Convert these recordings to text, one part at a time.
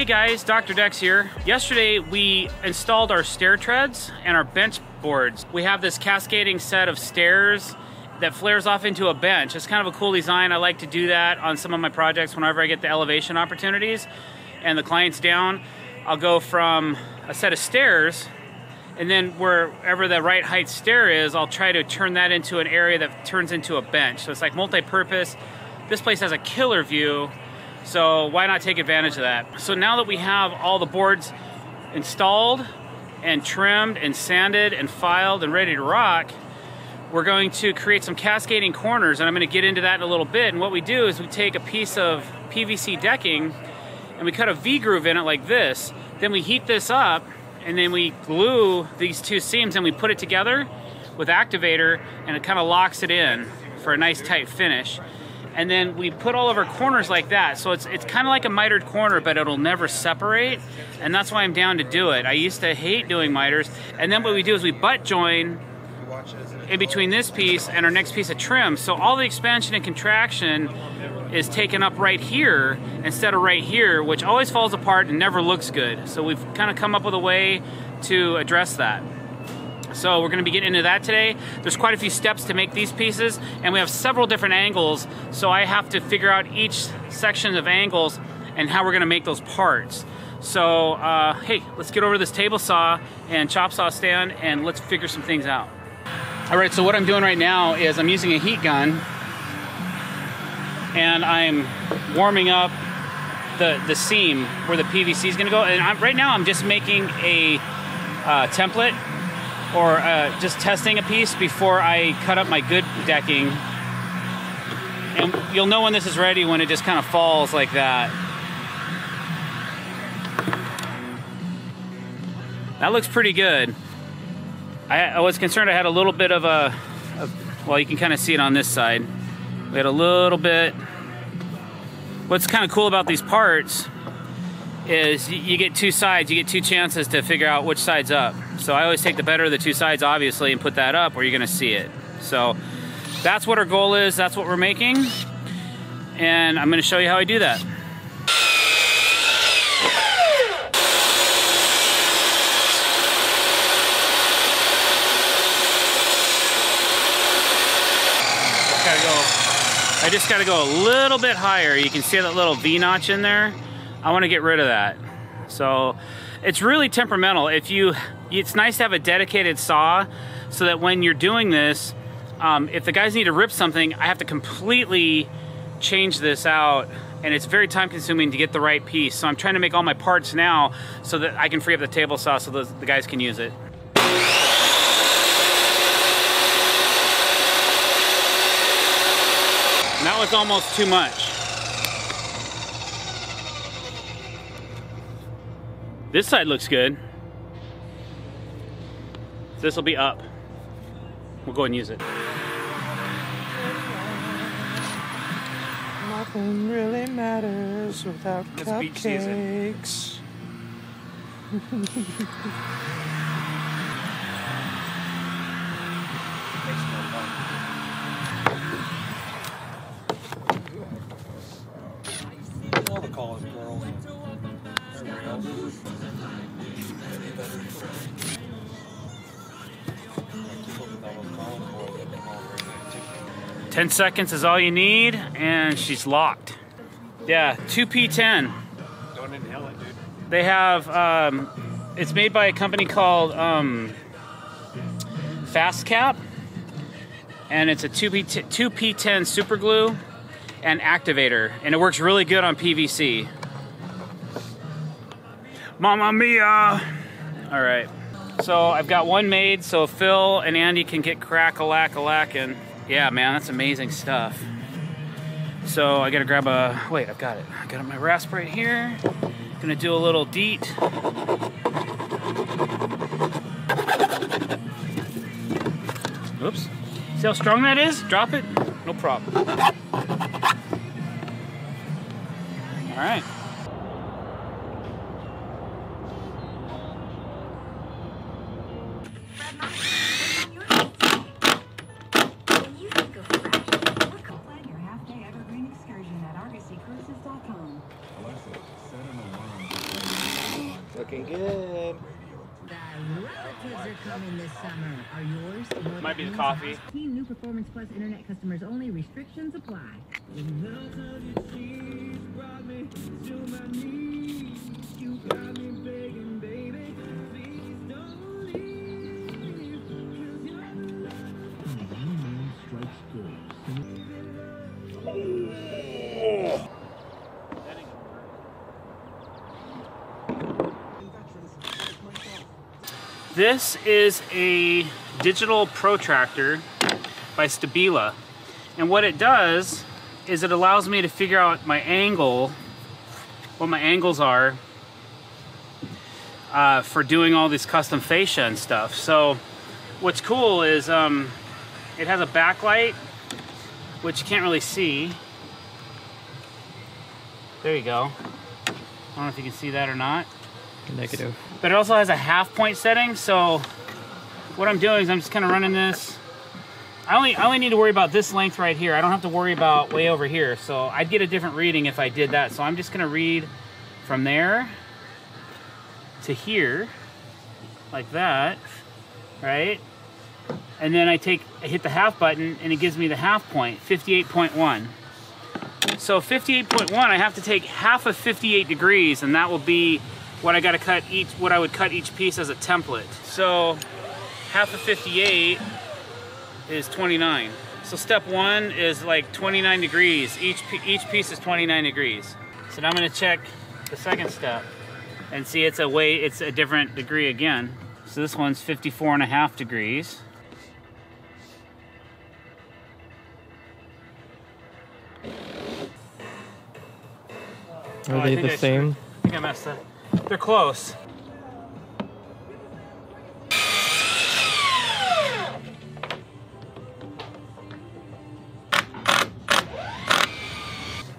guys, drdecks here. Yesterday we installed our stair treads and our bench boards. We have this cascading set of stairs that flares off into a bench. It's kind of a cool design. I like to do that on some of my projects whenever I get the elevation opportunities and the client's down. I'll go from a set of stairs, and then wherever the right height stair is, I'll try to turn that into an area that turns into a bench. So it's like multi-purpose. This place has a killer view, so why not take advantage of that? So now that we have all the boards installed and trimmed and sanded and filed and ready to rock, we're going to create some cascading corners, and I'm going to get into that in a little bit. And what we do is we take a piece of PVC decking and we cut a V-groove in it like this. Then we heat this up, and then we glue these two seams and we put it together with activator, and it kind of locks it in for a nice tight finish. And then we put all of our corners like that. So it's kind of like a mitered corner, but it'll never separate. And that's why I'm down to do it. I used to hate doing miters. And then what we do is we butt join in between this piece and our next piece of trim. So all the expansion and contraction is taken up right here instead of right here, which always falls apart and never looks good. So we've kind of come up with a way to address that. So we're going to be getting into that today. There's quite a few steps to make these pieces, and we have several different angles, so I have to figure out each section of angles and how we're going to make those parts. So hey, let's get over to this table saw and chop saw stand, and let's figure some things out. All right, so what I'm doing right now is I'm using a heat gun, and I'm warming up the seam where the PVC is going to go. And right now I'm just making a template, or just testing a piece before I cut up my good decking. And you'll know when this is ready when it just kind of falls like that. That looks pretty good. I was concerned I had a little bit of well, you can kind of see it on this side. We had a little bit. What's kind of cool about these parts is you get two sides, you get two chances to figure out which side's up. So I always take the better of the two sides, obviously, and put that up where you're gonna see it. So that's what our goal is, that's what we're making, and I'm gonna show you how I do that. I just gotta go a little bit higher. You can see that little V-notch in there. I wanna get rid of that. So it's really temperamental. It's nice to have a dedicated saw so that when you're doing this, if the guys need to rip something, I have to completely change this out, and it's very time consuming to get the right piece. So I'm trying to make all my parts now so that I can free up the table saw so the guys can use it. And that was almost too much. This side looks good. This will be up. We'll go ahead and use it. Nothing really matters without cupcakes. 10 seconds is all you need, and she's locked. Yeah, 2P10. Don't inhale it, dude. They have, it's made by a company called Fast Cap, and it's a 2P10 super glue and activator, and it works really good on PVC. Mamma mia! All right, so I've got one made so Phil and Andy can get crack-a-lack-a-lackin'. Yeah, man, that's amazing stuff. So I gotta grab a, wait, I've got it. I got my rasp right here. Gonna do a little deet. Oops. See how strong that is? Drop it? No problem. All right. Looking good. The relatives are coming this summer. Are yours? Might be the coffee. New Performance Plus Internet customers only. Restrictions apply. This is a digital protractor by Stabila, and what it does is it allows me to figure out my angle, what my angles are for doing all this custom fascia and stuff. So what's cool is it has a backlight, which you can't really see. There you go. I don't know if you can see that or not. Negative. But it also has a half point setting, so what I'm doing is I'm just kind of running this. I only need to worry about this length right here. I don't have to worry about way over here, so I'd get a different reading if I did that. So I'm just going to read from there to here, like that, right? And then I hit the half button, and it gives me the half point, 58.1. So 58.1, I have to take half of 58 degrees, and that will be what I got to cut what I would cut each piece as a template. So half of 58 is 29. So step one is like 29 degrees. Each piece is 29 degrees. So now I'm going to check the second step and see it's a different degree again. So this one's 54.5 degrees. Are they the same? I think I messed up. They're close.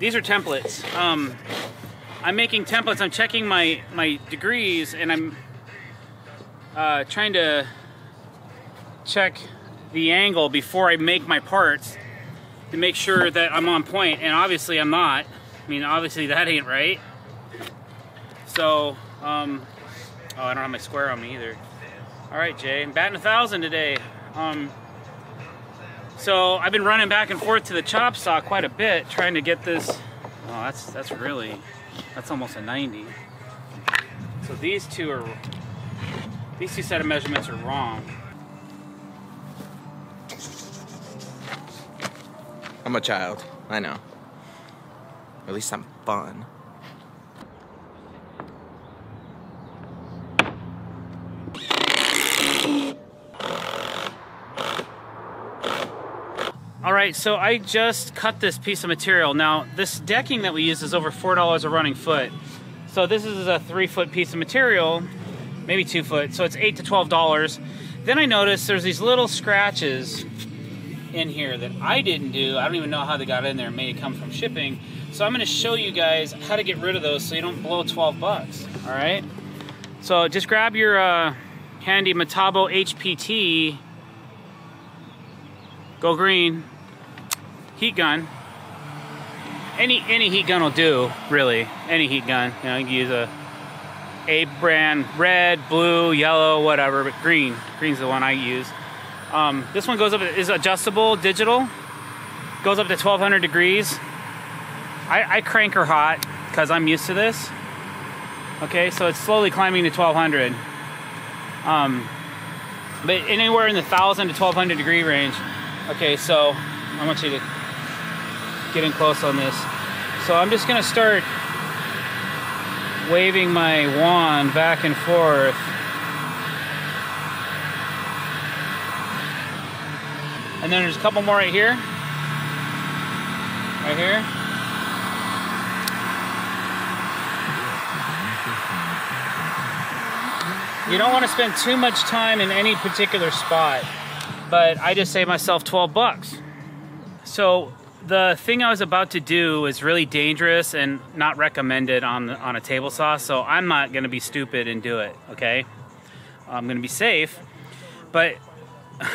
These are templates. I'm making templates. I'm checking my degrees, and I'm trying to check the angle before I make my parts to make sure that I'm on point. And obviously I'm not. I mean, obviously that ain't right. So, oh, I don't have my square on me either. All right, Jay, I'm batting 1,000 today. So I've been running back and forth to the chop saw quite a bit, trying to get this. Oh, that's almost a 90. So these two set of measurements are wrong. I'm a child, I know. At least I'm fun. All right, so I just cut this piece of material. Now, this decking that we use is over $4 a running foot. So this is a 3-foot piece of material, maybe 2 foot, so it's $8 to $12. Then I noticed there's these little scratches in here that I didn't do. I don't even know how they got in there. It may come from shipping. So I'm gonna show you guys how to get rid of those so you don't blow 12 bucks, all right? So just grab your handy Metabo HPT, go green, heat gun. Any heat gun will do, really. Any heat gun. You know, you can use a brand, red, blue, yellow, whatever, but green. Green's the one I use. This one is adjustable, digital. Goes up to 1,200 degrees. I crank her hot because I'm used to this. Okay, so it's slowly climbing to 1,200. But anywhere in the 1,000 to 1,200 degree range. Okay, so I want you to get in close on this. So I'm just gonna start waving my wand back and forth. And then there's a couple more right here. Right here. You don't want to spend too much time in any particular spot, but I just saved myself 12 bucks. So the thing I was about to do is really dangerous and not recommended on a table saw, so I'm not going to be stupid and do it, okay? I'm going to be safe, but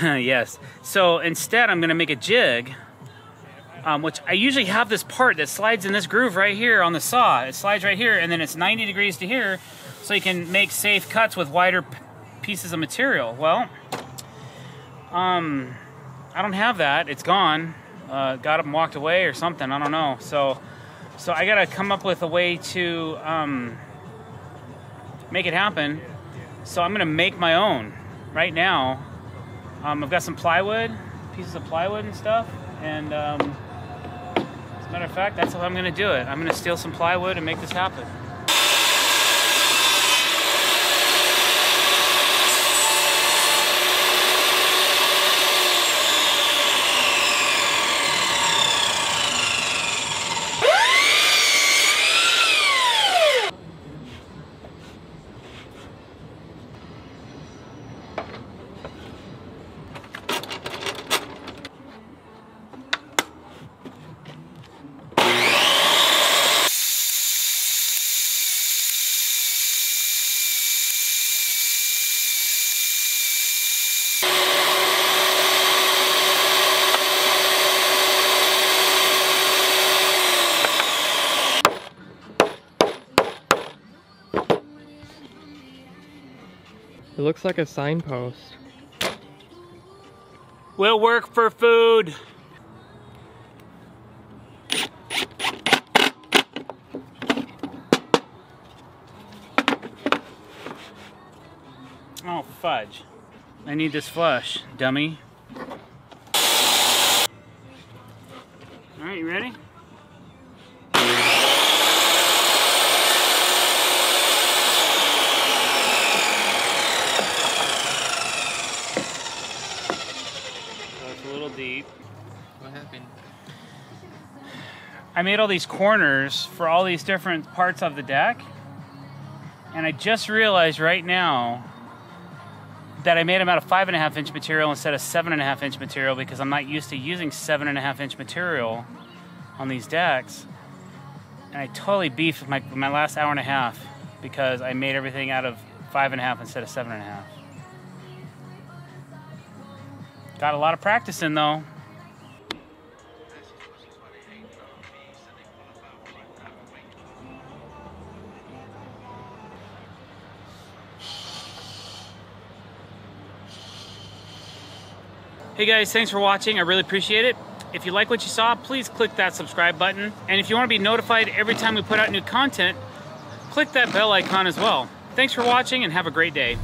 yes. So instead I'm going to make a jig, which I usually have this part that slides in this groove right here on the saw. It slides right here, and then it's 90 degrees to here. so you can make safe cuts with wider pieces of material. Well, I don't have that. It's gone. Got up and walked away or something. I don't know. So I gotta come up with a way to make it happen. So I'm gonna make my own right now. I've got some plywood, pieces of plywood and stuff, and as a matter of fact, that's how I'm gonna do it. I'm gonna steal some plywood and make this happen. It looks like a signpost. We'll work for food. Oh, fudge. I need this flush, dummy. All right, you ready? Deep. What happened? I made all these corners for all these different parts of the deck, and I just realized right now that I made them out of 5.5 inch material instead of 7.5 inch material because I'm not used to using 7.5 inch material on these decks, and I totally beefed my last hour and a half because I made everything out of 5.5 instead of 7.5. Got a lot of practice in though. Hey guys, thanks for watching. I really appreciate it. If you like what you saw, please click that subscribe button. And if you want to be notified every time we put out new content, click that bell icon as well. Thanks for watching and have a great day.